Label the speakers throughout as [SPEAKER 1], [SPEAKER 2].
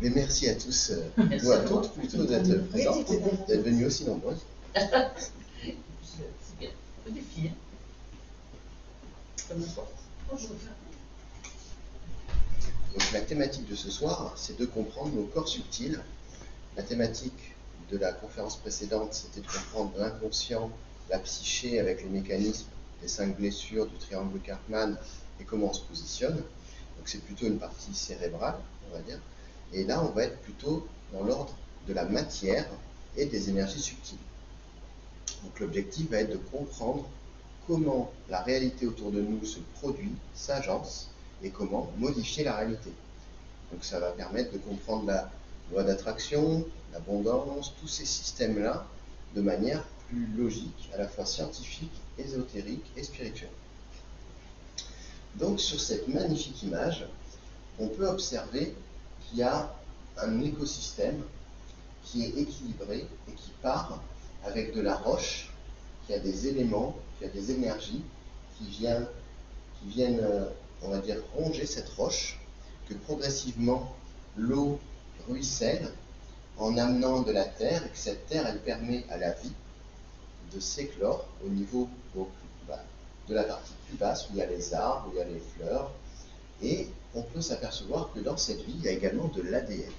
[SPEAKER 1] Mais merci à tous, ou à toutes plutôt, d'être présents, d'être venus aussi nombreuses.
[SPEAKER 2] C'est bien, on des filles. Comme n'importe.
[SPEAKER 1] Donc la thématique de ce soir, c'est de comprendre nos corps subtils. La thématique de la conférence précédente, c'était de comprendre l'inconscient, la psyché avec les mécanismes des 5 blessures du triangle Karpman et comment on se positionne. Donc c'est plutôt une partie cérébrale, on va dire. Et là, on va être plutôt dans l'ordre de la matière et des énergies subtiles. Donc l'objectif va être de comprendre comment la réalité autour de nous se produit, s'agence, et comment modifier la réalité. Donc ça va permettre de comprendre la loi d'attraction, l'abondance, tous ces systèmes-là, de manière plus logique, à la fois scientifique, ésotérique et spirituelle. Donc sur cette magnifique image, on peut observer qu'il y a un écosystème qui est équilibré et qui part avec de la roche, qui a des éléments, qui a des énergies qui viennent, on va dire, ronger cette roche, que progressivement l'eau ruisselle en amenant de la terre, et que cette terre, elle permet à la vie de s'éclore au niveau de la partie plus basse, où il y a les arbres, où il y a les fleurs, et on peut s'apercevoir que dans cette vie, il y a également de l'ADN.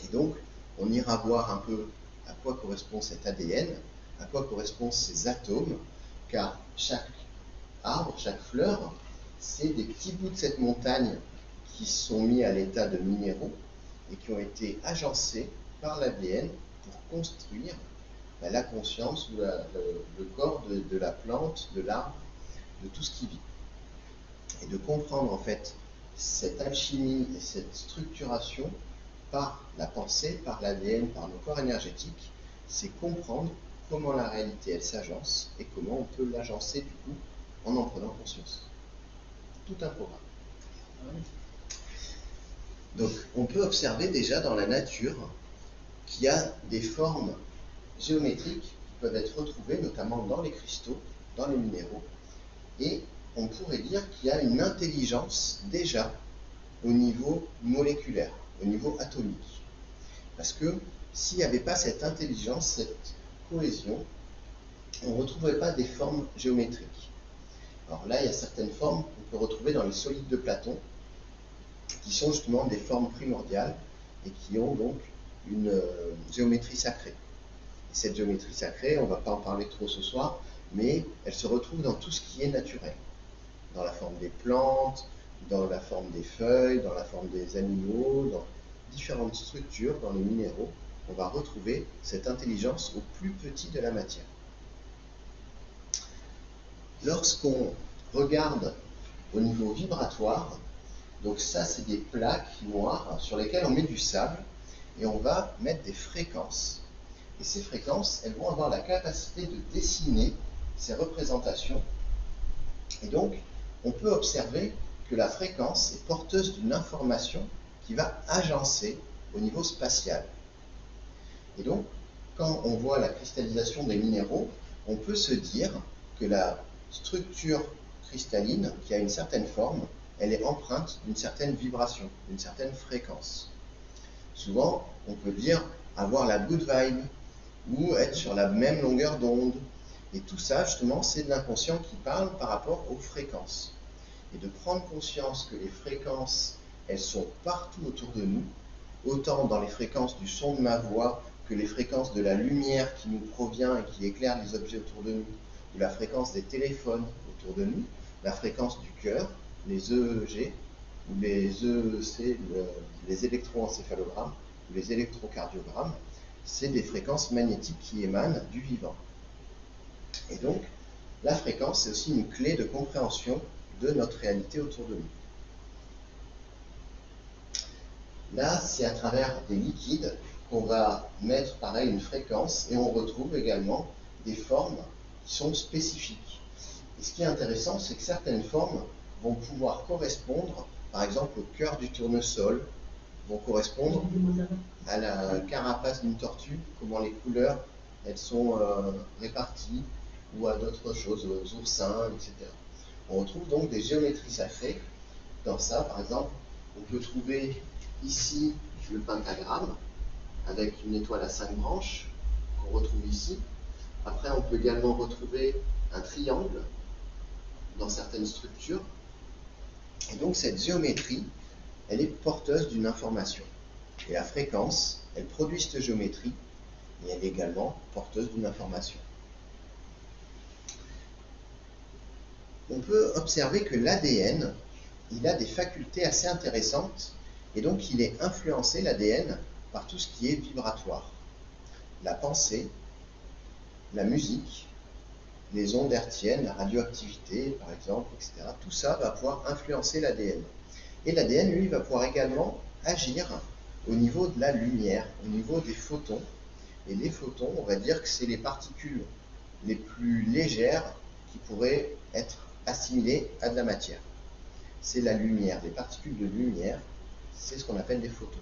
[SPEAKER 1] Et donc, on ira voir un peu à quoi correspond cet ADN, à quoi correspondent ces atomes, car chaque arbre, chaque fleur, c'est des petits bouts de cette montagne qui sont mis à l'état de minéraux et qui ont été agencés par l'ADN pour construire la conscience ou le corps de la plante, de l'arbre, de tout ce qui vit. Et de comprendre en fait cette alchimie et cette structuration par la pensée, par l'ADN, par nos corps énergétiques, c'est comprendre comment la réalité elle s'agence et comment on peut l'agencer du coup en prenant conscience. Tout un programme. Donc on peut observer déjà dans la nature qu'il y a des formes géométriques qui peuvent être retrouvées notamment dans les cristaux, dans les minéraux, et on pourrait dire qu'il y a une intelligence déjà au niveau moléculaire, au niveau atomique. Parce que s'il n'y avait pas cette intelligence, cette cohésion, on ne retrouverait pas des formes géométriques. Alors là, il y a certaines formes qu'on peut retrouver dans les solides de Platon, qui sont justement des formes primordiales et qui ont donc une géométrie sacrée. Et cette géométrie sacrée, on ne va pas en parler trop ce soir, mais elle se retrouve dans tout ce qui est naturel. Dans la forme des plantes, dans la forme des feuilles, dans la forme des animaux, dans différentes structures, dans les minéraux, on va retrouver cette intelligence au plus petit de la matière. Lorsqu'on regarde au niveau vibratoire, donc ça c'est des plaques noires sur lesquelles on met du sable et on va mettre des fréquences. Et ces fréquences, elles vont avoir la capacité de dessiner ces représentations. Et donc, on peut observer que la fréquence est porteuse d'une information qui va agencer au niveau spatial. Et donc, quand on voit la cristallisation des minéraux, on peut se dire que la structure cristalline, qui a une certaine forme, elle est empreinte d'une certaine vibration, d'une certaine fréquence. Souvent, on peut dire avoir la good vibe ou être sur la même longueur d'onde. Et tout ça, justement, c'est de l'inconscient qui parle par rapport aux fréquences. Et de prendre conscience que les fréquences, elles sont partout autour de nous, autant dans les fréquences du son de ma voix que les fréquences de la lumière qui nous provient et qui éclaire les objets autour de nous, ou la fréquence des téléphones autour de nous, la fréquence du cœur, les EEG, ou les EEC, les électroencéphalogrammes, ou les électrocardiogrammes, c'est des fréquences magnétiques qui émanent du vivant. Et donc, la fréquence, c'est aussi une clé de compréhension de notre réalité autour de nous. Là, c'est à travers des liquides qu'on va mettre, pareil, une fréquence, et on retrouve également des formes qui sont spécifiques. Et ce qui est intéressant, c'est que certaines formes vont pouvoir correspondre, par exemple, au cœur du tournesol, vont correspondre à la carapace d'une tortue, comment les couleurs, elles sont réparties, ou à d'autres choses, aux oursins, etc. On retrouve donc des géométries sacrées. Dans ça, par exemple, on peut trouver ici le pentagramme avec une étoile à 5 branches qu'on retrouve ici. Après, on peut également retrouver un triangle dans certaines structures. Et donc cette géométrie, elle est porteuse d'une information. Et la fréquence, elle produit cette géométrie, mais elle est également porteuse d'une information. On peut observer que l'ADN, il a des facultés assez intéressantes, et donc il est influencé, l'ADN, par tout ce qui est vibratoire. La pensée, la musique, les ondes hertziennes, la radioactivité, par exemple, etc. Tout ça va pouvoir influencer l'ADN. Et l'ADN, lui, va pouvoir également agir au niveau de la lumière, au niveau des photons. Et les photons, on va dire que c'est les particules les plus légères qui pourraient être assimilées à de la matière. C'est la lumière, les particules de lumière, c'est ce qu'on appelle des photons.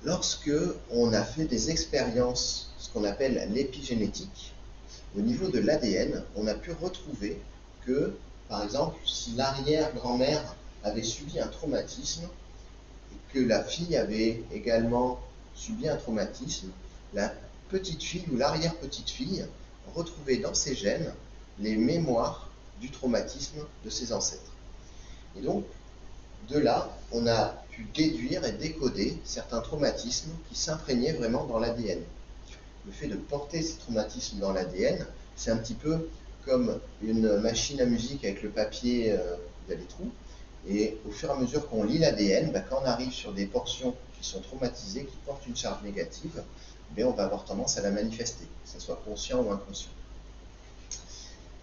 [SPEAKER 1] Lorsque on a fait des expériences, ce qu'on appelle l'épigénétique, au niveau de l'ADN, on a pu retrouver que, par exemple, si l'arrière-grand-mère avait subi un traumatisme, et que la fille avait également subi un traumatisme, la petite fille ou l'arrière-petite fille retrouvait dans ses gènes les mémoires du traumatisme de ses ancêtres. Et donc, de là, on a pu déduire et décoder certains traumatismes qui s'imprégnaient vraiment dans l'ADN. Le fait de porter ces traumatismes dans l'ADN, c'est un petit peu comme une machine à musique avec le papier, il y a des trous, et au fur et à mesure qu'on lit l'ADN, quand on arrive sur des portions qui sont traumatisées, qui portent une charge négative, on va avoir tendance à la manifester, que ce soit conscient ou inconscient.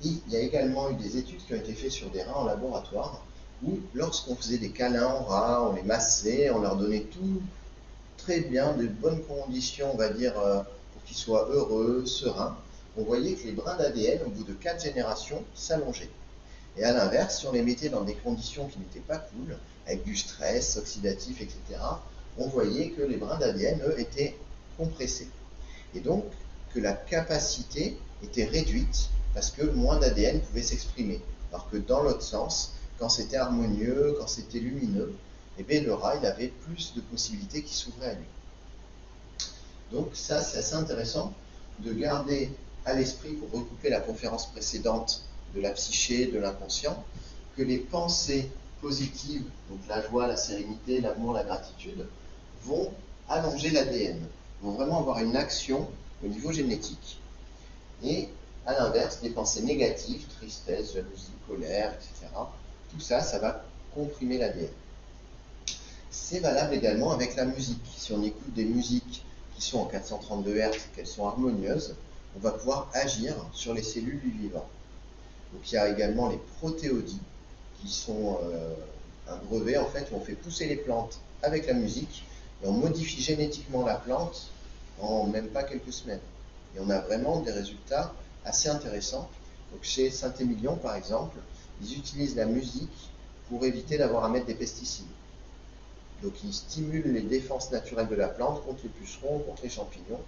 [SPEAKER 1] Et il y a également eu des études qui ont été faites sur des rats en laboratoire, où lorsqu'on faisait des câlins aux rats, on les massait, on leur donnait tout très bien, de bonnes conditions, on va dire, pour qu'ils soient heureux, sereins, on voyait que les brins d'ADN, au bout de 4 générations, s'allongeaient. Et à l'inverse, si on les mettait dans des conditions qui n'étaient pas cool, avec du stress oxydatif, etc., on voyait que les brins d'ADN, eux, étaient compressés. Et donc, que la capacité était réduite parce que moins d'ADN pouvait s'exprimer. Alors que dans l'autre sens, quand c'était harmonieux, quand c'était lumineux, le rat, il avait plus de possibilités qui s'ouvraient à lui. Donc ça, c'est assez intéressant de garder à l'esprit, pour recouper la conférence précédente de la psyché, de l'inconscient, que les pensées positives, donc la joie, la sérénité, l'amour, la gratitude, vont allonger l'ADN, vont vraiment avoir une action au niveau génétique. Et à l'inverse, les pensées négatives, tristesse, jalousie, colère, etc., tout ça, ça va comprimer l'ADN. C'est valable également avec la musique. Si on écoute des musiques qui sont en 432 Hz, qu'elles sont harmonieuses, on va pouvoir agir sur les cellules du vivant. Donc il y a également les protéodies, qui sont un brevet en fait où on fait pousser les plantes avec la musique et on modifie génétiquement la plante en même pas quelques semaines. Et on a vraiment des résultats assez intéressants. Donc chez Saint-Émilion par exemple, ils utilisent la musique pour éviter d'avoir à mettre des pesticides. Donc ils stimulent les défenses naturelles de la plante contre les pucerons, contre les champignons,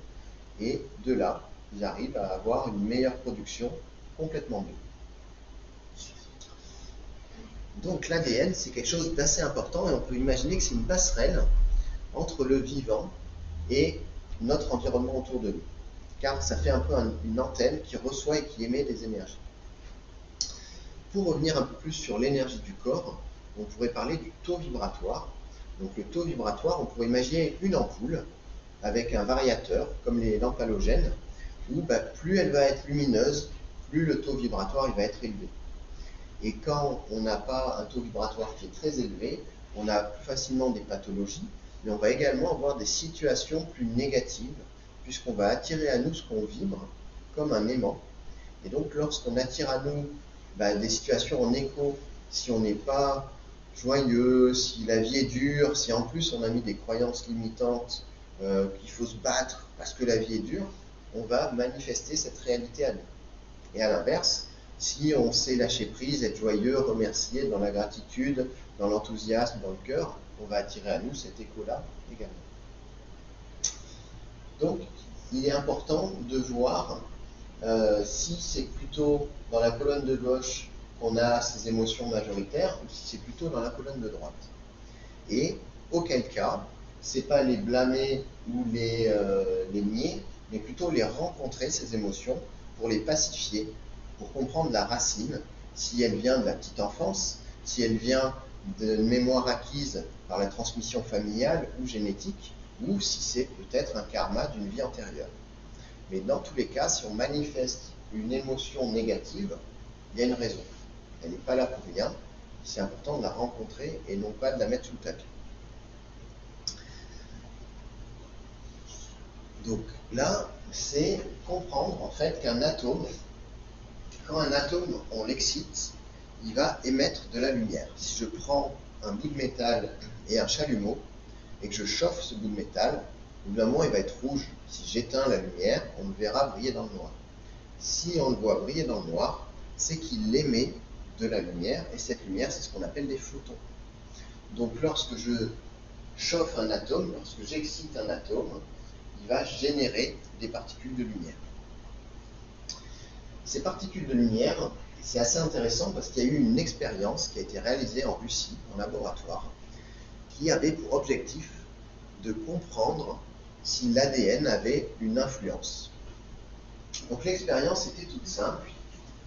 [SPEAKER 1] et de là, ils arrivent à avoir une meilleure production complètement bleue. Donc l'ADN, c'est quelque chose d'assez important et on peut imaginer que c'est une passerelle entre le vivant et notre environnement autour de nous, car ça fait un peu une antenne qui reçoit et qui émet des énergies. Pour revenir un peu plus sur l'énergie du corps, on pourrait parler du taux vibratoire. Donc le taux vibratoire, on pourrait imaginer une ampoule avec un variateur, comme les lampes halogènes, où plus elle va être lumineuse, plus le taux vibratoire il va être élevé. Et quand on n'a pas un taux vibratoire qui est très élevé, on a plus facilement des pathologies, mais on va également avoir des situations plus négatives, puisqu'on va attirer à nous ce qu'on vibre, comme un aimant. Et donc lorsqu'on attire à nous des situations en écho, si on n'est pas joyeux, si la vie est dure, si en plus on a mis des croyances limitantes, qu'il faut se battre parce que la vie est dure, on va manifester cette réalité à nous. Et à l'inverse, si on sait lâcher prise, être joyeux, remercier, dans la gratitude, dans l'enthousiasme, dans le cœur, on va attirer à nous cet écho-là également. Donc, il est important de voir si c'est plutôt dans la colonne de gauche qu'on a ces émotions majoritaires ou si c'est plutôt dans la colonne de droite. Et auquel cas, c'est pas les blâmer ou les nier, mais plutôt les rencontrer, ces émotions, pour les pacifier, pour comprendre la racine, si elle vient de la petite enfance, si elle vient de mémoire acquise par la transmission familiale ou génétique, ou si c'est peut-être un karma d'une vie antérieure. Mais dans tous les cas, si on manifeste une émotion négative, il y a une raison. Elle n'est pas là pour rien. C'est important de la rencontrer et non pas de la mettre sous le tapis. Donc là, c'est comprendre en fait qu'un atome, quand un atome, on l'excite, il va émettre de la lumière. Si je prends un bout de métal et un chalumeau, et que je chauffe ce bout de métal, au bout d'un moment, il va être rouge. Si j'éteins la lumière, on le verra briller dans le noir. Si on le voit briller dans le noir, c'est qu'il émet de la lumière, et cette lumière, c'est ce qu'on appelle des photons. Donc lorsque je chauffe un atome, lorsque j'excite un atome, il va générer des particules de lumière. Ces particules de lumière, c'est assez intéressant parce qu'il y a eu une expérience qui a été réalisée en Russie, en laboratoire, qui avait pour objectif de comprendre si l'ADN avait une influence. Donc l'expérience était toute simple.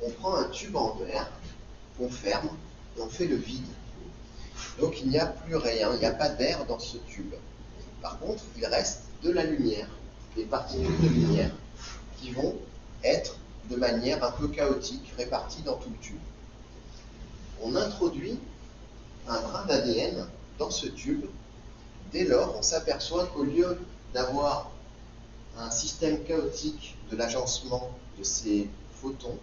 [SPEAKER 1] On prend un tube en verre, on ferme et on fait le vide. Donc il n'y a plus rien, il n'y a pas d'air dans ce tube. Par contre, il reste de la lumière, des particules de lumière qui vont être de manière un peu chaotique réparties dans tout le tube. On introduit un brin d'ADN dans ce tube. Dès lors, on s'aperçoit qu'au lieu d'avoir un système chaotique de l'agencement de ces photons,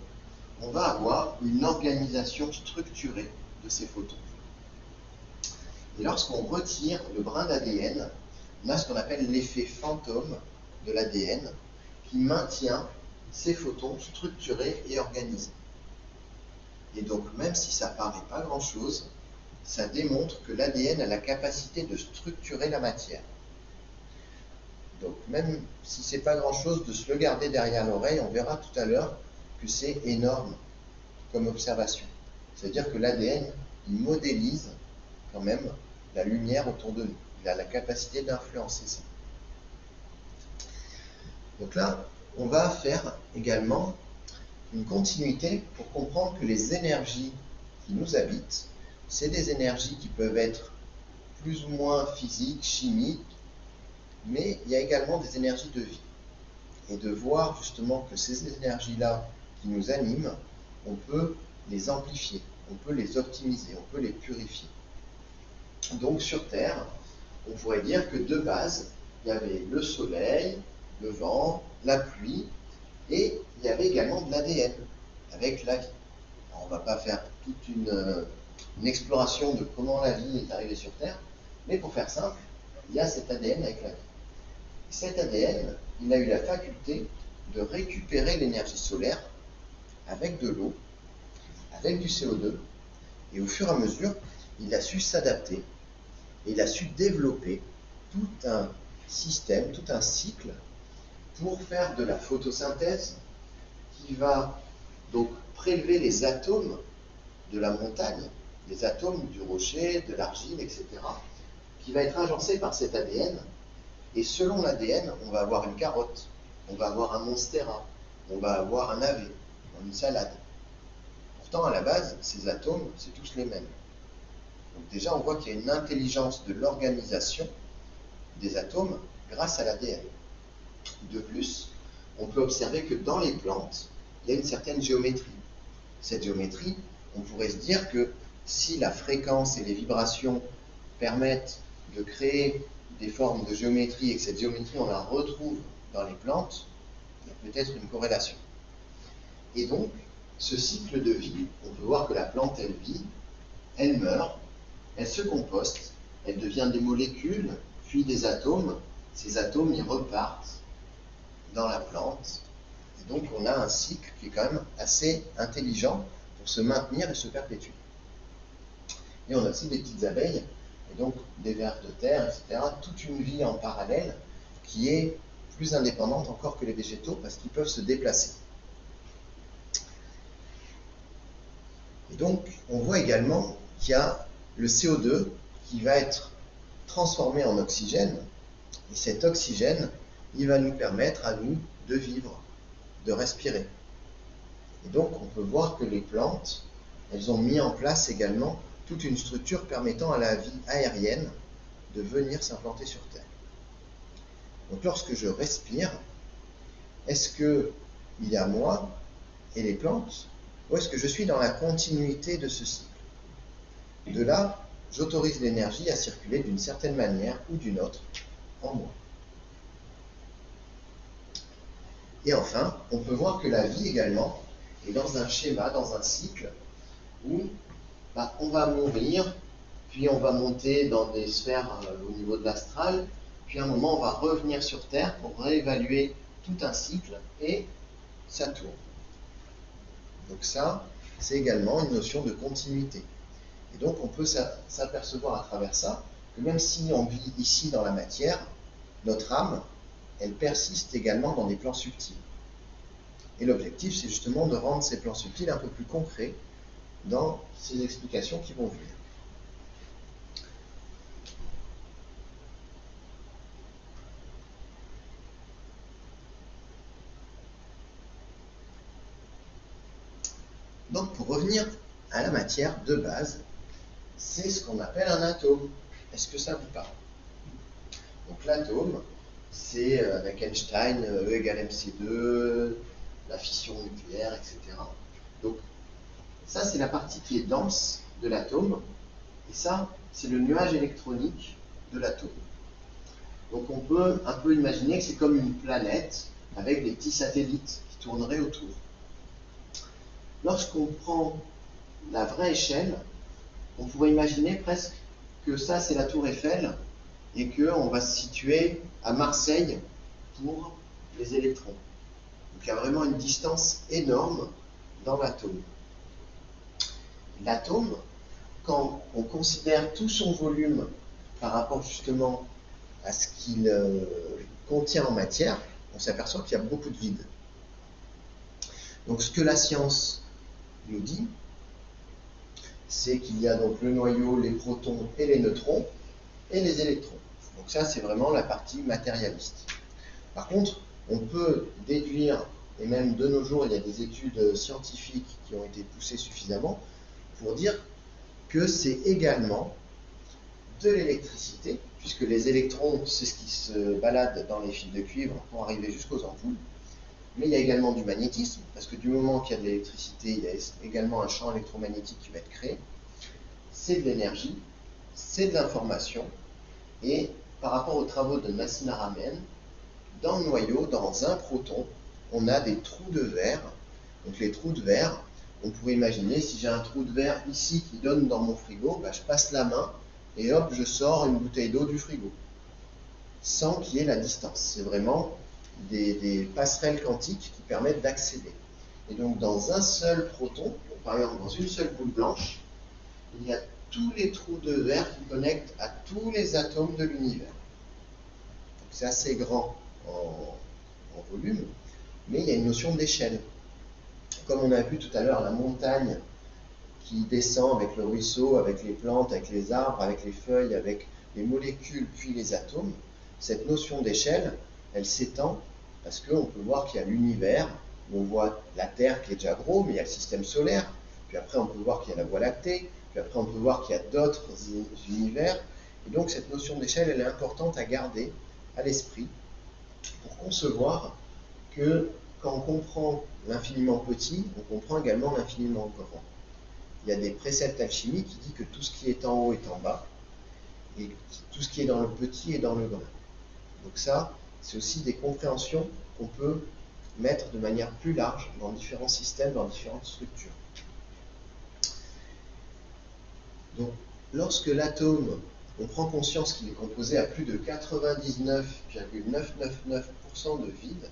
[SPEAKER 1] on va avoir une organisation structurée de ces photons. Et lorsqu'on retire le brin d'ADN, on a ce qu'on appelle l'effet fantôme de l'ADN qui maintient ces photons structurés et organisés. Et donc, même si ça ne paraît pas grand-chose, ça démontre que l'ADN a la capacité de structurer la matière. Donc, même si ce n'est pas grand-chose, de se le garder derrière l'oreille, on verra tout à l'heure que c'est énorme comme observation. C'est-à-dire que l'ADN, il modélise quand même la lumière autour de nous. Il a la capacité d'influencer ça. Donc là, on va faire également une continuité pour comprendre que les énergies qui nous habitent, c'est des énergies qui peuvent être plus ou moins physiques, chimiques, mais il y a également des énergies de vie. Et de voir justement que ces énergies-là qui nous animent, on peut les amplifier, on peut les optimiser, on peut les purifier. Donc sur Terre, on pourrait dire que de base, il y avait le soleil, le vent, la pluie, et il y avait également de l'ADN avec la vie. Alors, on ne va pas faire toute une exploration de comment la vie est arrivée sur Terre, mais pour faire simple, il y a cet ADN avec la vie. Cet ADN, il a eu la faculté de récupérer l'énergie solaire avec de l'eau, avec du CO2, et au fur et à mesure, il a su s'adapter, et il a su développer tout un système, tout un cycle pour faire de la photosynthèse qui va donc prélever les atomes de la montagne, les atomes du rocher, de l'argile, etc., qui va être agencé par cet ADN. Et selon l'ADN, on va avoir une carotte, on va avoir un monstera, on va avoir un navet, une salade. Pourtant, à la base, ces atomes, c'est tous les mêmes. Donc déjà, on voit qu'il y a une intelligence de l'organisation des atomes grâce à l'ADN. De plus, on peut observer que dans les plantes, il y a une certaine géométrie. Cette géométrie, on pourrait se dire que si la fréquence et les vibrations permettent de créer des formes de géométrie et que cette géométrie, on la retrouve dans les plantes, il y a peut-être une corrélation. Et donc, ce cycle de vie, on peut voir que la plante, elle vit, elle meurt, elle se composte, elle devient des molécules, puis des atomes. Ces atomes, ils repartent dans la plante. Et donc, on a un cycle qui est quand même assez intelligent pour se maintenir et se perpétuer. Et on a aussi des petites abeilles, et donc des vers de terre, etc. Toute une vie en parallèle qui est plus indépendante encore que les végétaux parce qu'ils peuvent se déplacer. Et Et donc, on voit également qu'il y a le CO2 qui va être transformé en oxygène. Et cet oxygène, il va nous permettre à nous de vivre, de respirer. Et donc, on peut voir que les plantes, elles ont mis en place également toute une structure permettant à la vie aérienne de venir s'implanter sur Terre. Donc, lorsque je respire, est-ce qu'il y a moi et les plantes, ou est-ce que je suis dans la continuité de ce cycle? De là, j'autorise l'énergie à circuler d'une certaine manière ou d'une autre en moi. Et enfin, on peut voir que la vie également est dans un schéma, dans un cycle où on va mourir, puis on va monter dans des sphères au niveau de l'astral, puis à un moment on va revenir sur Terre pour réévaluer tout un cycle et ça tourne. Donc ça, c'est également une notion de continuité. Et donc on peut s'apercevoir à travers ça que même si on vit ici dans la matière, notre âme, elle persiste également dans des plans subtils. Et l'objectif, c'est justement de rendre ces plans subtils un peu plus concrets dans ces explications qui vont venir. Donc pour revenir à la matière de base, c'est ce qu'on appelle un atome. Est-ce que ça vous parle? Donc l'atome, c'est avec Einstein, E égale mc2, la fission nucléaire, etc. Donc ça, c'est la partie qui est dense de l'atome, et ça, c'est le nuage électronique de l'atome. Donc on peut un peu imaginer que c'est comme une planète avec des petits satellites qui tourneraient autour. Lorsqu'on prend la vraie échelle, on pourrait imaginer presque que ça, c'est la tour Eiffel, et qu'on va se situer à Marseille pour les électrons. Donc il y a vraiment une distance énorme dans l'atome. L'atome, quand on considère tout son volume par rapport justement à ce qu'il contient en matière, on s'aperçoit qu'il y a beaucoup de vide. Donc ce que la science nous dit, c'est qu'il y a donc le noyau, les protons et les neutrons, et les électrons. Donc ça, c'est vraiment la partie matérialiste. Par contre, on peut déduire, et même de nos jours, il y a des études scientifiques qui ont été poussées suffisamment pour dire que c'est également de l'électricité, puisque les électrons, c'est ce qui se balade dans les fils de cuivre pour arriver jusqu'aux ampoules. Mais il y a également du magnétisme, parce que du moment qu'il y a de l'électricité, il y a également un champ électromagnétique qui va être créé. C'est de l'énergie, c'est de l'information, et par rapport aux travaux de Nassim Haramein, dans le noyau, dans un proton, on a des trous de verre. Donc les trous de verre, on pourrait imaginer, si j'ai un trou de verre ici qui donne dans mon frigo, je passe la main et hop, je sors une bouteille d'eau du frigo, sans qu'il y ait la distance. C'est vraiment des passerelles quantiques qui permettent d'accéder. Et donc dans un seul proton, par exemple dans une seule boule blanche, il y a tous les trous de verre qui connectent à tous les atomes de l'univers. C'est assez grand en volume, mais il y a une notion d'échelle. Comme on a vu tout à l'heure, la montagne qui descend avec le ruisseau, avec les plantes, avec les arbres, avec les feuilles, avec les molécules, puis les atomes, cette notion d'échelle, elle s'étend parce qu'on peut voir qu'il y a l'univers, on voit la Terre qui est déjà gros, mais il y a le système solaire, puis après on peut voir qu'il y a la Voie lactée, puis après on peut voir qu'il y a d'autres univers, et donc cette notion d'échelle, elle est importante à garder à l'esprit pour concevoir que quand on comprend l'infiniment petit, on comprend également l'infiniment grand. Il y a des préceptes alchimiques qui disent que tout ce qui est en haut est en bas, et tout ce qui est dans le petit est dans le grand. Donc ça, c'est aussi des compréhensions qu'on peut mettre de manière plus large dans différents systèmes, dans différentes structures. Donc, lorsque l'atome, on prend conscience qu'il est composé à plus de 99,999% de vide,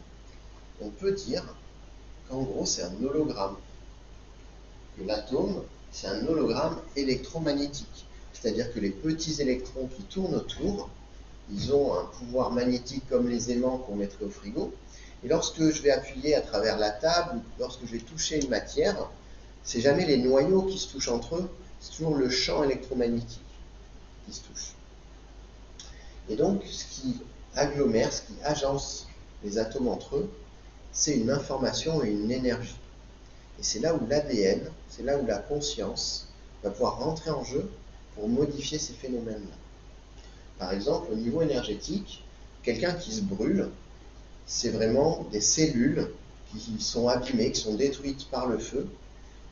[SPEAKER 1] on peut dire qu'en gros, c'est un hologramme. Que l'atome, c'est un hologramme électromagnétique. C'est-à-dire que les petits électrons qui tournent autour, ils ont un pouvoir magnétique comme les aimants qu'on mettrait au frigo. Et lorsque je vais appuyer à travers la table, ou lorsque je vais toucher une matière, c'est jamais les noyaux qui se touchent entre eux, c'est toujours le champ électromagnétique qui se touche. Et donc, ce qui agglomère, ce qui agence les atomes entre eux, c'est une information et une énergie. Et c'est là où l'ADN, c'est là où la conscience va pouvoir rentrer en jeu pour modifier ces phénomènes-là. Par exemple, au niveau énergétique, quelqu'un qui se brûle, c'est vraiment des cellules qui sont abîmées, qui sont détruites par le feu,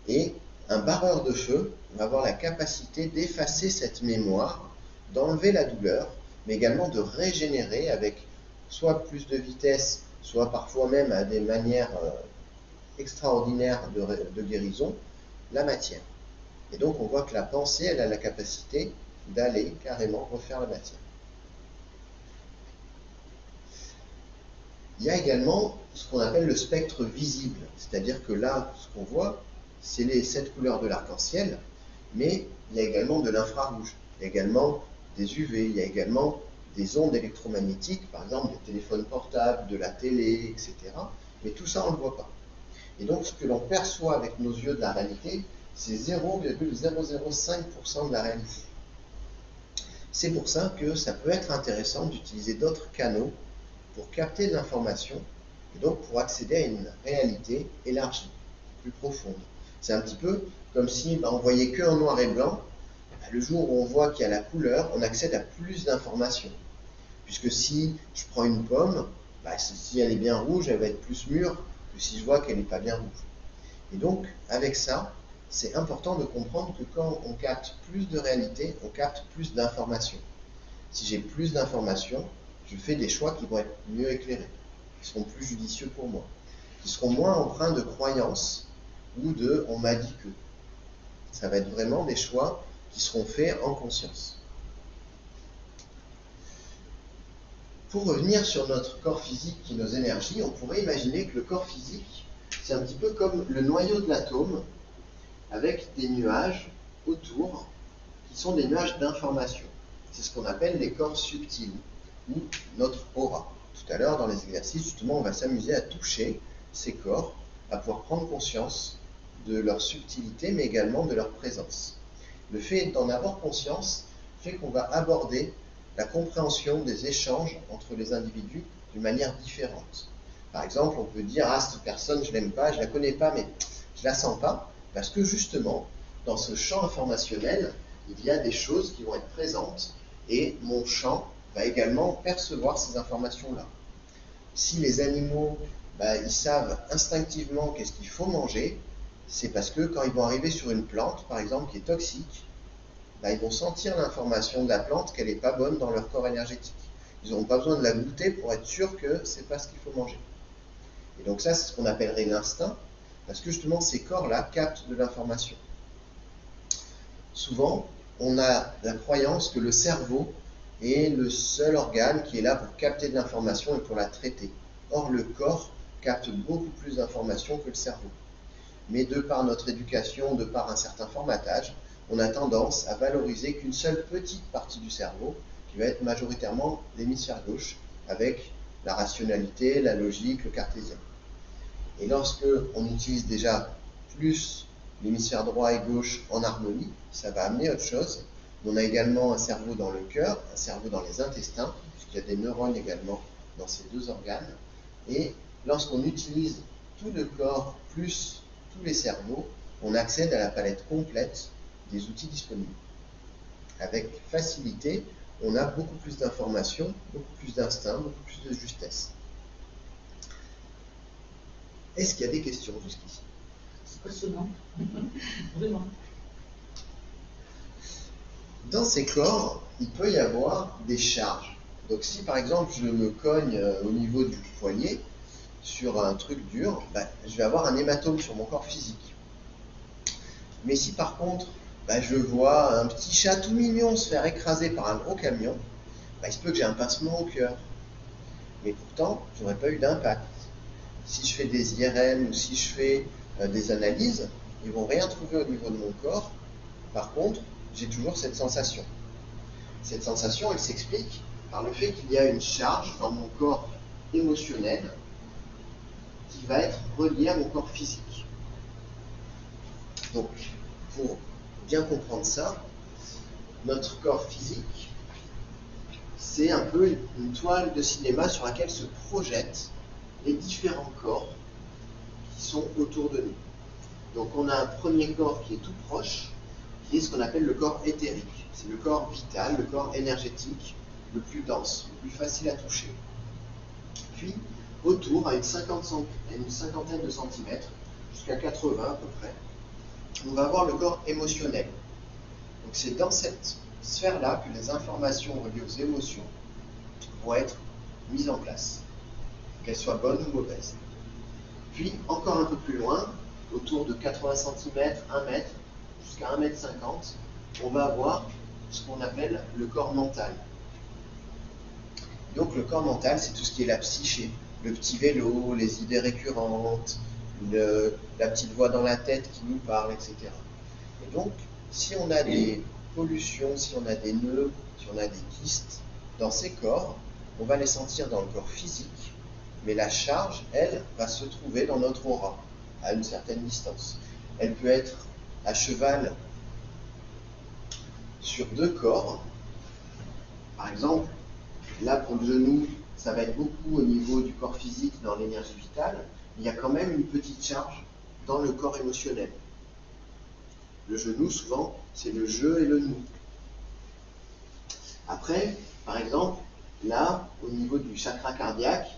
[SPEAKER 1] et un barreur de feu va avoir la capacité d'effacer cette mémoire, d'enlever la douleur, mais également de régénérer avec soit plus de vitesse, soit parfois même à des manières extraordinaires de guérison, la matière. Et donc on voit que la pensée, elle a la capacité d'aller carrément refaire la matière. Il y a également ce qu'on appelle le spectre visible, c'est-à-dire que là, ce qu'on voit, c'est les 7 couleurs de l'arc-en-ciel, mais il y a également de l'infrarouge, il y a également des UV, il y a également des ondes électromagnétiques, par exemple des téléphones portables, de la télé, etc. Mais tout ça, on ne le voit pas. Et donc, ce que l'on perçoit avec nos yeux de la réalité, c'est 0,005% de la réalité. C'est pour ça que ça peut être intéressant d'utiliser d'autres canaux pour capter de l'information et donc pour accéder à une réalité élargie, plus profonde. C'est un petit peu comme si on voyait que en noir et blanc. Le jour où on voit qu'il y a la couleur, on accède à plus d'informations. Puisque si je prends une pomme, si elle est bien rouge, elle va être plus mûre que si je vois qu'elle n'est pas bien rouge. Et donc, avec ça, c'est important de comprendre que quand on capte plus de réalité, on capte plus d'informations. Si j'ai plus d'informations, je fais des choix qui vont être mieux éclairés, qui seront plus judicieux pour moi, qui seront moins empreints de croyances ou de « on m'a dit que ». Ça va être vraiment des choix qui seront faits en conscience. Pour revenir sur notre corps physique et nos énergies, on pourrait imaginer que le corps physique, c'est un petit peu comme le noyau de l'atome, avec des nuages autour, qui sont des nuages d'information. C'est ce qu'on appelle les corps subtils, ou notre aura. Tout à l'heure, dans les exercices, justement, on va s'amuser à toucher ces corps, à pouvoir prendre conscience de leur subtilité, mais également de leur présence. Le fait d'en avoir conscience fait qu'on va aborder la compréhension des échanges entre les individus d'une manière différente. Par exemple, on peut dire « Ah, cette personne, je ne l'aime pas, je ne la connais pas, mais je ne la sens pas », parce que justement, dans ce champ informationnel, il y a des choses qui vont être présentes, et mon champ va également percevoir ces informations-là. Si les animaux, ils savent instinctivement qu'est-ce qu'il faut manger, c'est parce que quand ils vont arriver sur une plante, par exemple, qui est toxique, ils vont sentir l'information de la plante qu'elle n'est pas bonne dans leur corps énergétique. Ils n'auront pas besoin de la goûter pour être sûr que ce n'est pas ce qu'il faut manger. Et donc ça, c'est ce qu'on appellerait l'instinct, parce que justement, ces corps-là captent de l'information. Souvent, on a la croyance que le cerveau est le seul organe qui est là pour capter de l'information et pour la traiter. Or, le corps capte beaucoup plus d'informations que le cerveau. Mais de par notre éducation, de par un certain formatage, on a tendance à valoriser qu'une seule petite partie du cerveau, qui va être majoritairement l'hémisphère gauche, avec la rationalité, la logique, le cartésien. Et lorsque on utilise déjà plus l'hémisphère droit et gauche en harmonie, ça va amener autre chose. On a également un cerveau dans le cœur, un cerveau dans les intestins, puisqu'il y a des neurones également dans ces deux organes. Et lorsqu'on utilise tout le corps plus tous les cerveaux, on accède à la palette complète des outils disponibles. Avec facilité, on a beaucoup plus d'informations, beaucoup plus d'instinct, beaucoup plus de justesse. Est-ce qu'il y a des questions jusqu'ici?
[SPEAKER 2] C'est passionnant. Vraiment.
[SPEAKER 1] Dans ces corps, il peut y avoir des charges. Donc si par exemple je me cogne au niveau du poignet sur un truc dur, je vais avoir un hématome sur mon corps physique. Mais si par contre je vois un petit chat tout mignon se faire écraser par un gros camion, il se peut que j'ai un pincement au cœur. Mais pourtant, je n'aurais pas eu d'impact. Si je fais des IRM ou si je fais des analyses, ils ne vont rien trouver au niveau de mon corps. Par contre, j'ai toujours cette sensation. Cette sensation, elle s'explique par le fait qu'il y a une charge dans mon corps émotionnel qui va être reliée à mon corps physique. Donc, pour bien comprendre ça, notre corps physique, c'est un peu une toile de cinéma sur laquelle se projettent les différents corps qui sont autour de nous. Donc on a un premier corps qui est tout proche, qui est ce qu'on appelle le corps éthérique. C'est le corps vital, le corps énergétique, le plus dense, le plus facile à toucher. Puis, autour, à une cinquantaine de centimètres, jusqu'à 80 à peu près, on va avoir le corps émotionnel. Donc c'est dans cette sphère-là que les informations reliées aux émotions vont être mises en place, qu'elles soient bonnes ou mauvaises. Puis, encore un peu plus loin, autour de 80 cm, 1 mètre, jusqu'à 1,50 m, on va avoir ce qu'on appelle le corps mental. Donc le corps mental, c'est tout ce qui est la psyché, le petit vélo, les idées récurrentes, la petite voix dans la tête qui nous parle, etc. Et donc, si on a des pollutions, si on a des nœuds, si on a des kystes dans ces corps, on va les sentir dans le corps physique, mais la charge, elle, va se trouver dans notre aura, à une certaine distance. Elle peut être à cheval sur 2 corps. Par exemple, là pour le genou, ça va être beaucoup au niveau du corps physique, dans l'énergie vitale, mais il y a quand même une petite charge dans le corps émotionnel. Le genou, souvent, c'est le je et le nous. Après, par exemple, là, au niveau du chakra cardiaque,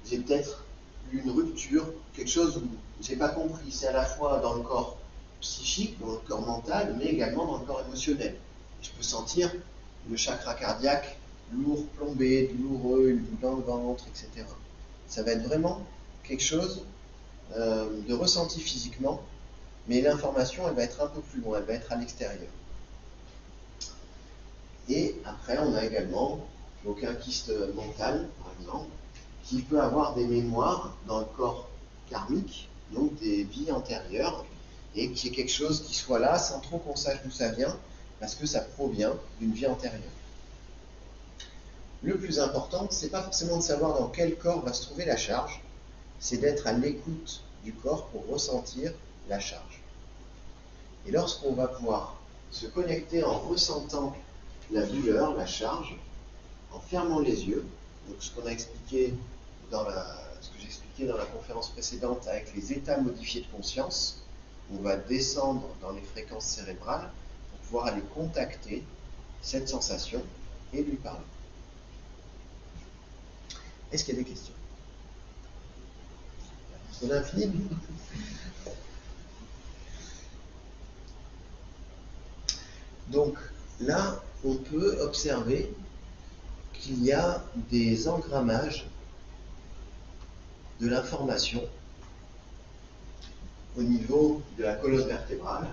[SPEAKER 1] j'ai peut-être eu une rupture, quelque chose où je n'ai pas compris. C'est à la fois dans le corps psychique, dans le corps mental, mais également dans le corps émotionnel. Je peux sentir le chakra cardiaque lourd, plombé, douloureux, une boule dans le ventre, etc. Ça va être vraiment quelque chose de ressenti physiquement, mais l'information, elle va être un peu plus loin, elle va être à l'extérieur. Et après, on a également donc un kyste mental, par exemple, qui peut avoir des mémoires dans le corps karmique, donc des vies antérieures, et qui est quelque chose qui soit là sans trop qu'on sache d'où ça vient, parce que ça provient d'une vie antérieure. Le plus important, c'est pas forcément de savoir dans quel corps va se trouver la charge, c'est d'être à l'écoute du corps pour ressentir la charge. Et lorsqu'on va pouvoir se connecter en ressentant la douleur, la charge, en fermant les yeux, donc ce qu'on a expliqué ce que j'expliquais dans la conférence précédente avec les états modifiés de conscience, on va descendre dans les fréquences cérébrales pour pouvoir aller contacter cette sensation et lui parler. Est-ce qu'il y a des questions? On a fini? Donc là, on peut observer qu'il y a des engrammages de l'information au niveau de la colonne vertébrale.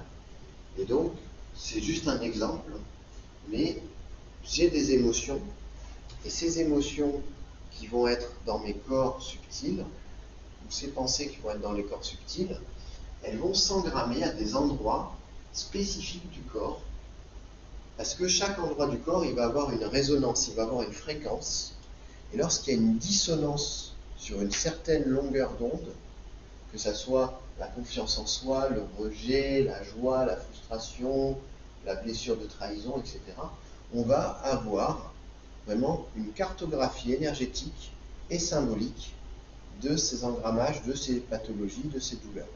[SPEAKER 1] Et donc, c'est juste un exemple, mais j'ai des émotions, et ces émotions qui vont être dans mes corps subtils, ou ces pensées qui vont être dans les corps subtils, elles vont s'engrammer à des endroits spécifiques du corps, parce que chaque endroit du corps, il va avoir une résonance, il va avoir une fréquence, et lorsqu'il y a une dissonance sur une certaine longueur d'onde, que ce soit la confiance en soi, le rejet, la joie, la frustration, la blessure de trahison, etc., on va avoir vraiment une cartographie énergétique et symbolique de ces engrammages, de ces pathologies, de ces douleurs.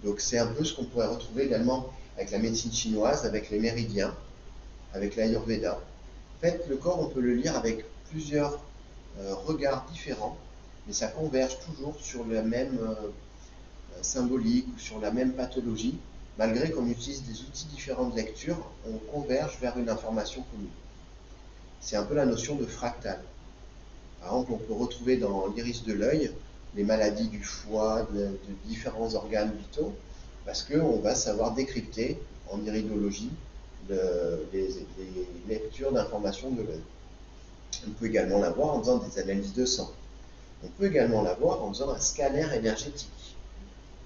[SPEAKER 1] Donc c'est un peu ce qu'on pourrait retrouver également avec la médecine chinoise, avec les méridiens, avec l'Ayurveda. En fait, le corps, on peut le lire avec plusieurs regards différents, mais ça converge toujours sur la même symbolique ou sur la même pathologie. Malgré qu'on utilise des outils différents de lecture, on converge vers une information commune. C'est un peu la notion de fractal. Par exemple, on peut retrouver dans l'iris de l'œil les maladies du foie, de différents organes vitaux, parce qu'on va savoir décrypter en iridologie les lectures d'informations de l'œil. On peut également l'avoir en faisant des analyses de sang. On peut également l'avoir en faisant un scanner énergétique.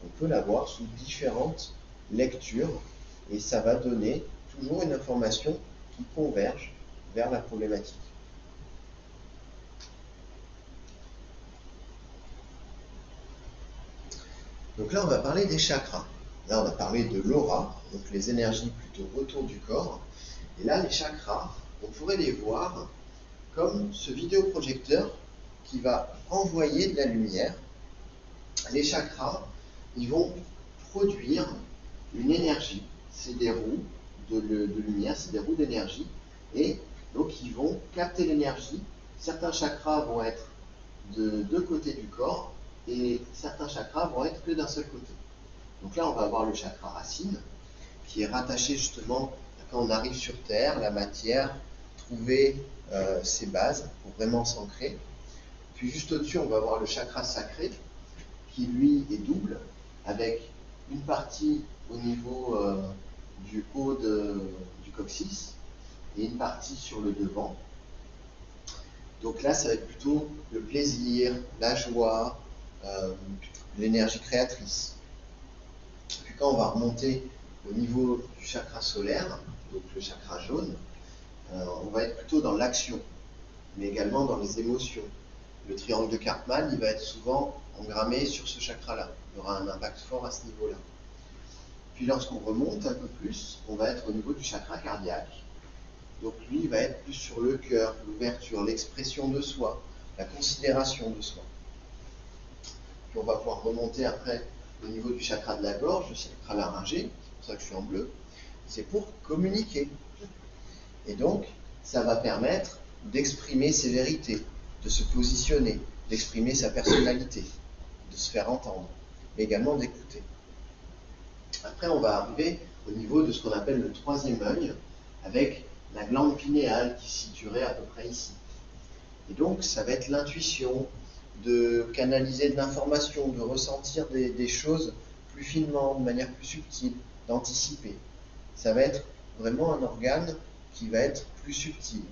[SPEAKER 1] On peut l'avoir sous différentes lectures, et ça va donner toujours une information qui converge vers la problématique. Donc là, on va parler des chakras. Là, on a parlé de l'aura, donc les énergies plutôt autour du corps. Et là, les chakras, on pourrait les voir comme ce vidéoprojecteur qui va envoyer de la lumière. Les chakras, ils vont produire une énergie. C'est des roues de lumière, c'est des roues d'énergie. Et donc, ils vont capter l'énergie. Certains chakras vont être de deux côtés du corps et certains chakras vont être que d'un seul côté. Donc là, on va avoir le chakra racine qui est rattaché justement à quand on arrive sur Terre, la matière, trouver ses bases pour vraiment s'ancrer. Puis juste au-dessus, on va avoir le chakra sacré qui lui est double avec une partie au niveau du haut du coccyx et une partie sur le devant. Donc là, ça va être plutôt le plaisir, la joie, l'énergie créatrice. Puis quand on va remonter au niveau du chakra solaire, donc le chakra jaune, on va être plutôt dans l'action, mais également dans les émotions. Le triangle de Karpman, il va être souvent engrammé sur ce chakra-là. Il y aura un impact fort à ce niveau-là. Puis lorsqu'on remonte un peu plus, on va être au niveau du chakra cardiaque. Donc lui, il va être plus sur le cœur, l'ouverture, l'expression de soi, la considération de soi. Puis on va pouvoir remonter après au niveau du chakra de la gorge, le chakra laryngé, c'est pour ça que je suis en bleu, c'est pour communiquer. Et donc, ça va permettre d'exprimer ses vérités, de se positionner, d'exprimer sa personnalité, de se faire entendre, mais également d'écouter. Après, on va arriver au niveau de ce qu'on appelle le troisième œil, avec la glande pinéale qui se situerait à peu près ici. Et donc, ça va être l'intuition, de canaliser de l'information, de ressentir des choses plus finement, de manière plus subtile, d'anticiper. Ça va être vraiment un organe qui va être plus subtil.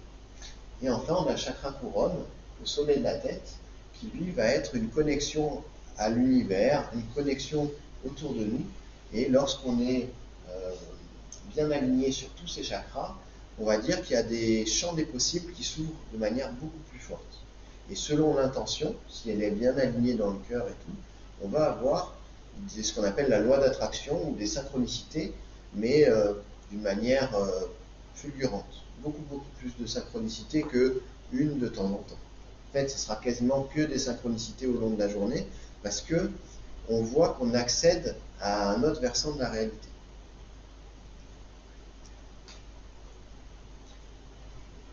[SPEAKER 1] Et enfin, on a le chakra couronne, au sommet de la tête, qui lui va être une connexion à l'univers, une connexion autour de nous. Et lorsqu'on est bien aligné sur tous ces chakras, on va dire qu'il y a des champs des possibles qui s'ouvrent de manière beaucoup plus forte. Et selon l'intention, si elle est bien alignée dans le cœur et tout, on va avoir ce qu'on appelle la loi d'attraction ou des synchronicités, mais d'une manière fulgurante. Beaucoup plus de synchronicité qu'une de temps en temps. En fait, ce sera quasiment que des synchronicités au long de la journée, parce que on voit qu'on accède à un autre versant de la réalité.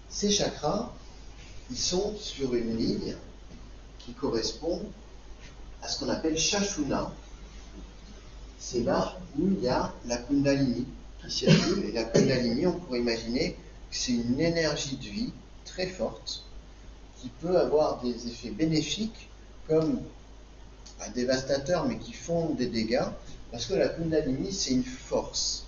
[SPEAKER 1] Ces chakras, ils sont sur une ligne qui correspond à ce qu'on appelle Shashuna. C'est là où il y a la Kundalini qui circule. Et la Kundalini, on pourrait imaginer que c'est une énergie de vie très forte qui peut avoir des effets bénéfiques comme dévastateurs, mais qui font des dégâts, parce que la Kundalini, c'est une force.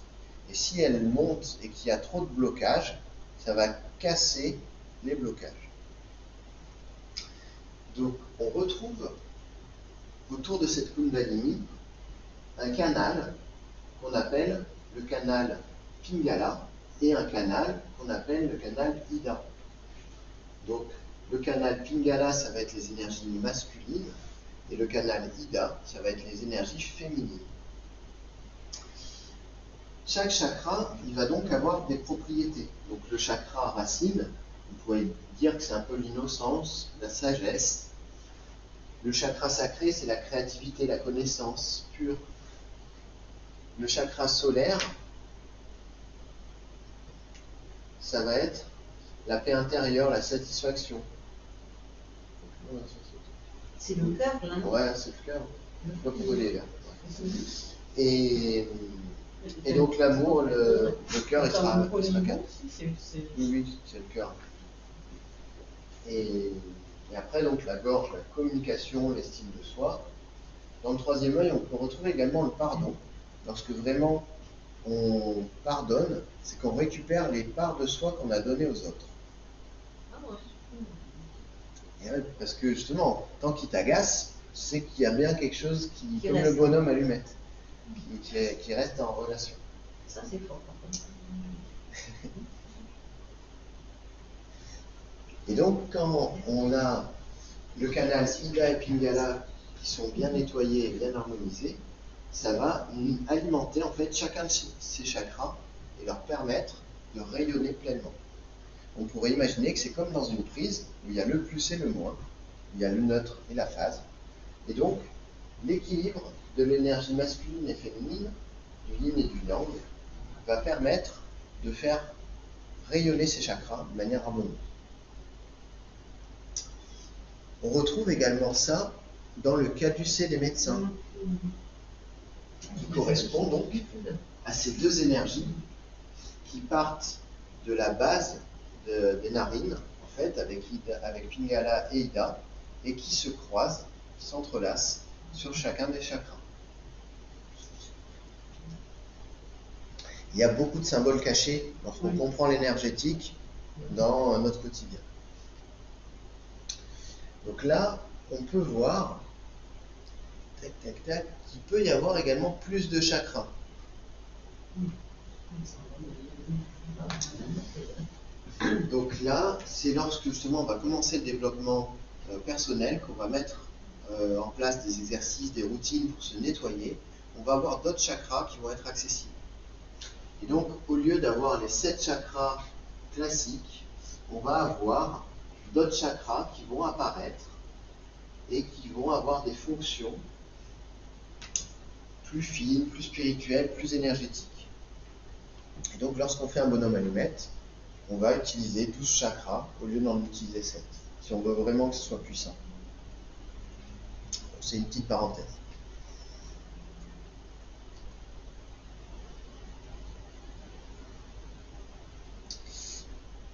[SPEAKER 1] Et si elle monte et qu'il y a trop de blocages, ça va casser les blocages. Donc, on retrouve autour de cette Kundalini un canal qu'on appelle le canal Pingala et un canal qu'on appelle le canal Ida. Donc, le canal Pingala, ça va être les énergies masculines, et le canal Ida, ça va être les énergies féminines. Chaque chakra, il va donc avoir des propriétés. Donc le chakra racine, vous pourrez dire que c'est un peu l'innocence, la sagesse. Le chakra sacré, c'est la créativité, la connaissance pure. Le chakra solaire, ça va être la paix intérieure, la satisfaction.
[SPEAKER 2] C'est le cœur, là.
[SPEAKER 1] Ouais, c'est le cœur. Pas brûler, là. Et donc l'amour, le cœur, il sera calme. Oui, c'est le cœur. Et après, donc la gorge, la communication, l'estime de soi. Dans le troisième œil, on peut retrouver également le pardon. Lorsque vraiment on pardonne, c'est qu'on récupère les parts de soi qu'on a données aux autres.
[SPEAKER 2] Ah ouais.
[SPEAKER 1] Et ouais, parce que justement, tant qu'il t'agace, c'est qu'il y a bien quelque chose qui comme
[SPEAKER 2] reste.
[SPEAKER 1] le bonhomme allumette, qui reste en relation.
[SPEAKER 2] Ça, c'est fort, par contre.
[SPEAKER 1] Et donc, quand on a le canal Ida et Pingala qui sont bien nettoyés et bien harmonisés, ça va alimenter en fait chacun de ces chakras et leur permettre de rayonner pleinement. On pourrait imaginer que c'est comme dans une prise où il y a le plus et le moins, où il y a le neutre et la phase. Et donc, l'équilibre de l'énergie masculine et féminine, du yin et du yang, va permettre de faire rayonner ces chakras de manière harmonieuse. On retrouve également ça dans le caducée des médecins, qui correspond donc à ces deux énergies qui partent de la base des narines, en fait, avec Pingala et Ida, et qui se croisent, s'entrelacent sur chacun des chakras. Il y a beaucoup de symboles cachés lorsqu'on comprend l'énergétique dans notre quotidien. Donc là, on peut voir, tac, tac, tac, qu'il peut y avoir également plus de chakras. Donc là, c'est lorsque justement on va commencer le développement personnel, qu'on va mettre en place des exercices, des routines pour se nettoyer, on va avoir d'autres chakras qui vont être accessibles. Et donc, au lieu d'avoir les 7 chakras classiques, on va avoir d'autres chakras qui vont apparaître et qui vont avoir des fonctions plus fines, plus spirituelles, plus énergétiques. Et donc, lorsqu'on fait un bonhomme allumette, on va utiliser 12 chakras au lieu d'en utiliser 7, si on veut vraiment que ce soit puissant. C'est une petite parenthèse.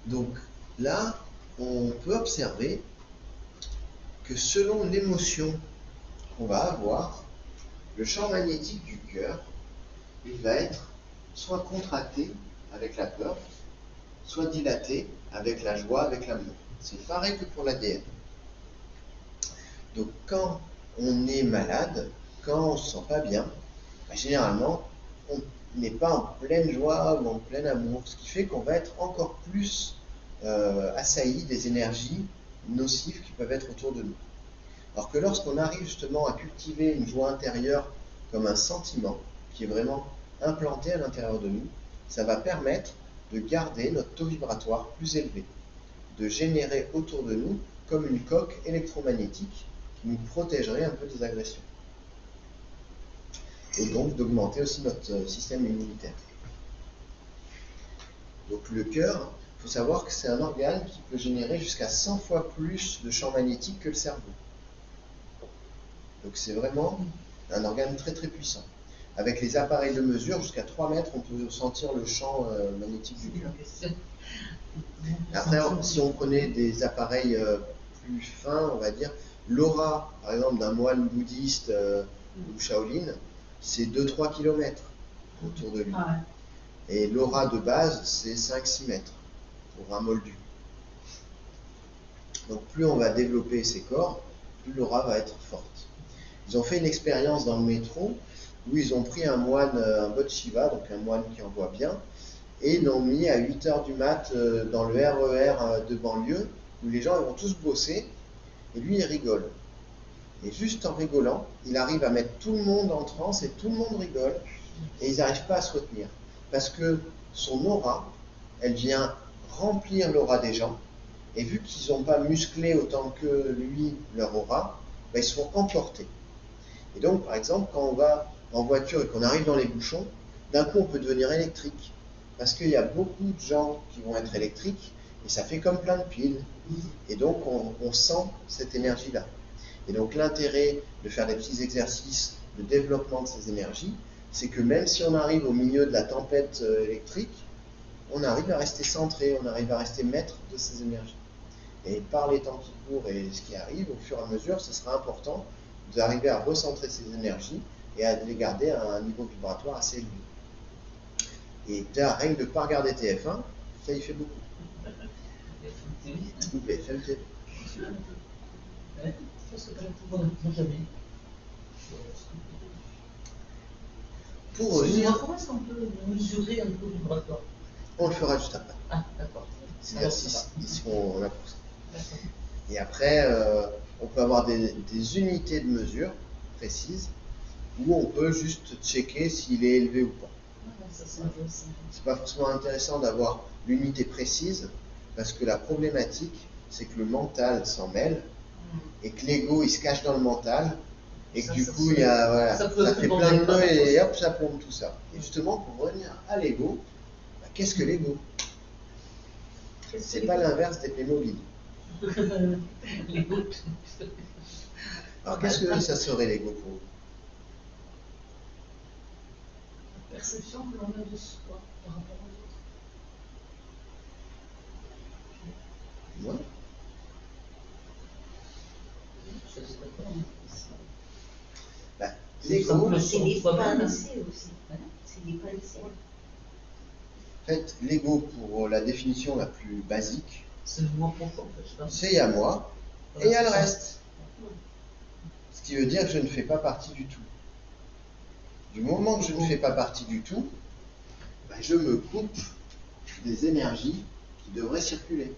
[SPEAKER 1] Donc là, on peut observer que selon l'émotion qu'on va avoir, le champ magnétique du cœur, il va être soit contracté avec la peur, soit dilaté avec la joie, avec l'amour. C'est pareil que pour l'ADN. Donc quand on est malade, quand on ne se sent pas bien, généralement, on n'est pas en pleine joie ou en plein amour, ce qui fait qu'on va être encore plus assailli des énergies nocives qui peuvent être autour de nous. Alors que lorsqu'on arrive justement à cultiver une joie intérieure comme un sentiment qui est vraiment implanté à l'intérieur de nous, ça va permettre de garder notre taux vibratoire plus élevé, de générer autour de nous comme une coque électromagnétique qui nous protégerait un peu des agressions. Et donc d'augmenter aussi notre système immunitaire. Donc le cœur, il faut savoir que c'est un organe qui peut générer jusqu'à 100 fois plus de champ magnétique que le cerveau. Donc c'est vraiment un organe très très puissant. Avec les appareils de mesure, jusqu'à 3 mètres, on peut sentir le champ magnétique du cœur. Après, si on prenait des appareils plus fins, on va dire, l'aura, par exemple, d'un moine bouddhiste ou Shaolin, c'est 2-3 km autour de lui. Et l'aura de base, c'est 5-6 mètres pour un moldu. Donc plus on va développer ces corps, plus l'aura va être forte. Ils ont fait une expérience dans le métro où ils ont pris un moine, un Bodhisattva, donc un moine qui en voit bien, et ils l'ont mis à 8h du mat dans le RER de banlieue, où les gens ils vont tous bosser, et lui il rigole. Et juste en rigolant, il arrive à mettre tout le monde en transe et tout le monde rigole, et ils n'arrivent pas à se retenir. Parce que son aura, elle vient remplir l'aura des gens, et vu qu'ils n'ont pas musclé autant que lui leur aura, ils se font emporter. Et donc, par exemple, quand on va en voiture et qu'on arrive dans les bouchons, d'un coup on peut devenir électrique. Parce qu'il y a beaucoup de gens qui vont être électriques, et ça fait comme plein de piles. Et donc on sent cette énergie-là. Et donc l'intérêt de faire des petits exercices de développement de ces énergies, c'est que même si on arrive au milieu de la tempête électrique, on arrive à rester centré, on arrive à rester maître de ces énergies. Et par les temps qui courent et ce qui arrive, au fur et à mesure, ce sera important d'arriver à recentrer ces énergies et à les garder à un niveau vibratoire assez élevé. Et déjà, rien que de ne pas regarder TF1, ça y fait beaucoup. Ou BFM TV. Pour revenir,
[SPEAKER 2] Comment est-ce qu'on peut mesurer un niveau vibratoire?
[SPEAKER 1] on le fera juste après.
[SPEAKER 2] Ah, d'accord.
[SPEAKER 1] Ils seront là pour ça. Et après, on peut avoir des unités de mesure précises. où on peut juste checker s'il est élevé ou pas.
[SPEAKER 2] Ça, c'est intéressant.
[SPEAKER 1] C'est pas forcément intéressant d'avoir l'unité précise, parce que la problématique, c'est que le mental s'en mêle, et que l'ego, il se cache dans le mental, et que
[SPEAKER 2] Ça,
[SPEAKER 1] du
[SPEAKER 2] ça,
[SPEAKER 1] coup,
[SPEAKER 2] ça,
[SPEAKER 1] il y a, voilà,
[SPEAKER 2] ça
[SPEAKER 1] ça,
[SPEAKER 2] peut
[SPEAKER 1] fait
[SPEAKER 2] tout
[SPEAKER 1] plein de
[SPEAKER 2] manger,
[SPEAKER 1] nœuds, et
[SPEAKER 2] pas
[SPEAKER 1] hop, ça plombe tout ça. Et justement, pour revenir à l'ego, bah, qu'est-ce que l'ego? C'est pas l'inverse des Playmobil.
[SPEAKER 2] L'ego.
[SPEAKER 1] Alors qu'est-ce que ça serait l'ego pour vous?
[SPEAKER 2] La perception que l'on a de soi par rapport aux autres.
[SPEAKER 1] Ouais.
[SPEAKER 2] Je suis d'accord.
[SPEAKER 1] Bah,
[SPEAKER 2] C'est
[SPEAKER 1] l'ego,
[SPEAKER 3] C'est des
[SPEAKER 2] Soi-même.
[SPEAKER 3] pensées aussi. C'est des pensées.
[SPEAKER 1] en fait, l'ego, pour la définition la plus basique,
[SPEAKER 2] C'est le moins profond, en fait. Je sais pas.
[SPEAKER 1] c'est il y a moi et il y a le reste. Ce qui veut dire que je ne fais pas partie du tout. Du moment que je ne fais pas partie du tout, bah, je me coupe des énergies qui devraient circuler.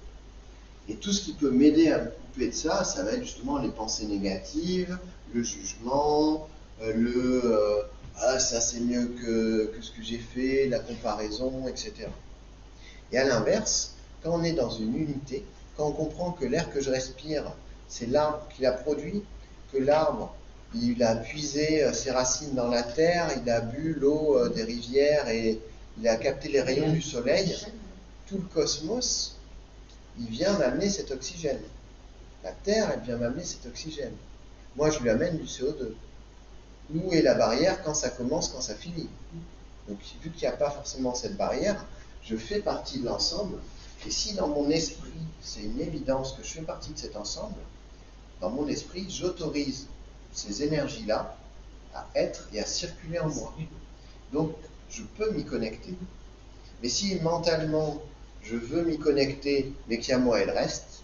[SPEAKER 1] Et tout ce qui peut m'aider à me couper de ça, ça va être justement les pensées négatives, le jugement, ah ça c'est mieux que ce que j'ai fait, la comparaison, etc. Et à l'inverse, quand on est dans une unité, quand on comprend que l'air que je respire, c'est l'arbre qui l'a produit, que l'arbre, il a puisé ses racines dans la terre, il a bu l'eau des rivières et il a capté les rayons du soleil, tout le cosmos, il vient m'amener cet oxygène. La terre, elle vient m'amener cet oxygène. Moi, je lui amène du CO2. Où est la barrière quand ça commence, quand ça finit? Donc, vu qu'il n'y a pas forcément cette barrière, je fais partie de l'ensemble. Et si dans mon esprit, c'est une évidence que je fais partie de cet ensemble, dans mon esprit, j'autorise ces énergies-là à être et à circuler en moi. Donc, je peux m'y connecter. Mais si mentalement, je veux m'y connecter, mais qu'il y a moi et le reste,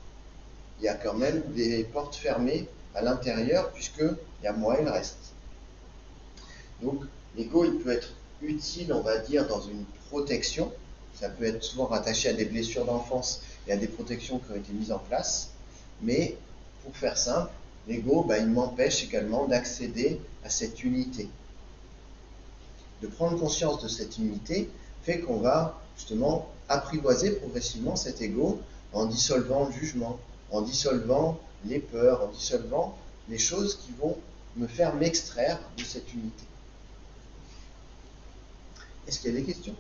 [SPEAKER 1] il y a quand même des portes fermées à l'intérieur, puisqu'il y a moi et le reste. Donc, l'ego, il peut être utile, on va dire, dans une protection. Ça peut être souvent rattaché à des blessures d'enfance et à des protections qui ont été mises en place. Mais, pour faire simple, l'ego, il m'empêche également d'accéder à cette unité. De prendre conscience de cette unité fait qu'on va justement apprivoiser progressivement cet ego en dissolvant le jugement, en dissolvant les peurs, en dissolvant les choses qui vont me faire m'extraire de cette unité. Est-ce qu'il y a des questions?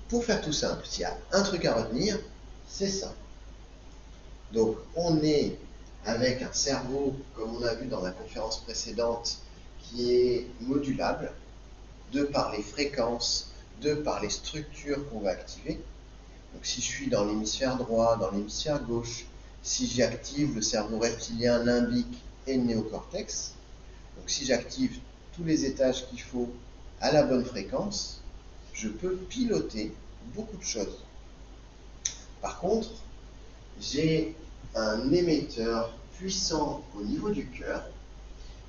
[SPEAKER 1] Pour faire tout simple, s'il y a un truc à retenir, c'est ça. Donc, on est avec un cerveau, comme on a vu dans la conférence précédente, qui est modulable, de par les fréquences, de par les structures qu'on va activer. Donc, si je suis dans l'hémisphère droit, dans l'hémisphère gauche, si j'active le cerveau reptilien, limbique et le néocortex, donc si j'active tous les étages qu'il faut à la bonne fréquence, je peux piloter beaucoup de choses. Par contre, j'ai un émetteur puissant au niveau du cœur,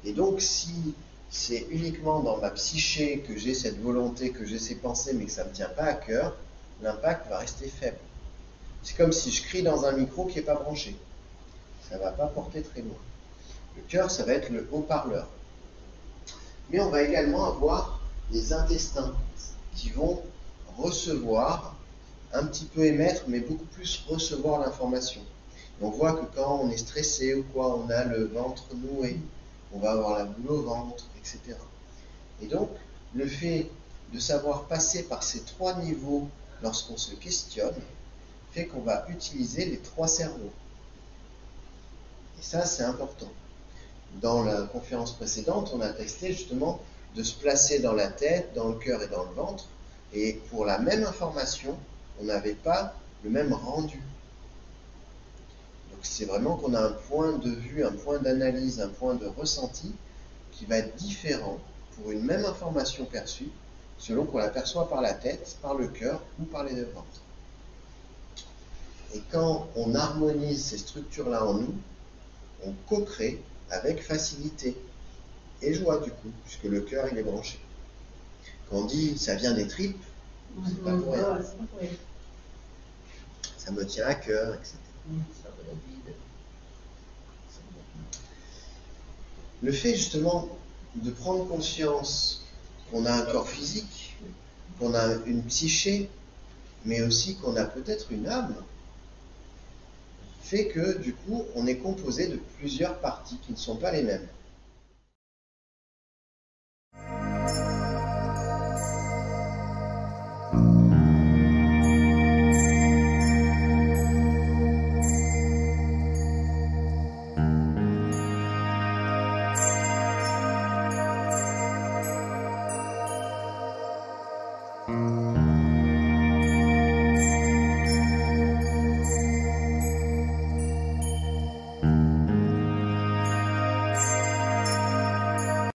[SPEAKER 1] et donc si c'est uniquement dans ma psyché que j'ai cette volonté, que j'ai ces pensées, mais que ça ne me tient pas à cœur, l'impact va rester faible. C'est comme si je crie dans un micro qui n'est pas branché. Ça ne va pas porter très loin. Le cœur, ça va être le haut-parleur. Mais on va également avoir les intestins qui vont recevoir, un petit peu émettre, mais beaucoup plus recevoir l'information. On voit que quand on est stressé ou quoi, on a le ventre noué, on va avoir la boule au ventre, etc. Et donc, le fait de savoir passer par ces trois niveaux lorsqu'on se questionne, fait qu'on va utiliser les trois cerveaux. Et ça, c'est important. Dans la conférence précédente, on a testé justement de se placer dans la tête, dans le cœur et dans le ventre, et pour la même information, on n'avait pas le même rendu. Donc c'est vraiment qu'on a un point de vue, un point d'analyse, un point de ressenti qui va être différent pour une même information perçue, selon qu'on la perçoit par la tête, par le cœur ou par les deux ventres. Et quand on harmonise ces structures-là en nous, on co-crée avec facilité et joie du coup, puisque le cœur il est branché. Quand on dit ça vient des tripes, c'est pas pour rien. Ça ça me tient à cœur, etc.
[SPEAKER 2] Ça va la vie.
[SPEAKER 1] Le fait justement de prendre conscience qu'on a un corps physique, qu'on a une psyché, mais aussi qu'on a peut-être une âme, fait que du coup on est composé de plusieurs parties qui ne sont pas les mêmes.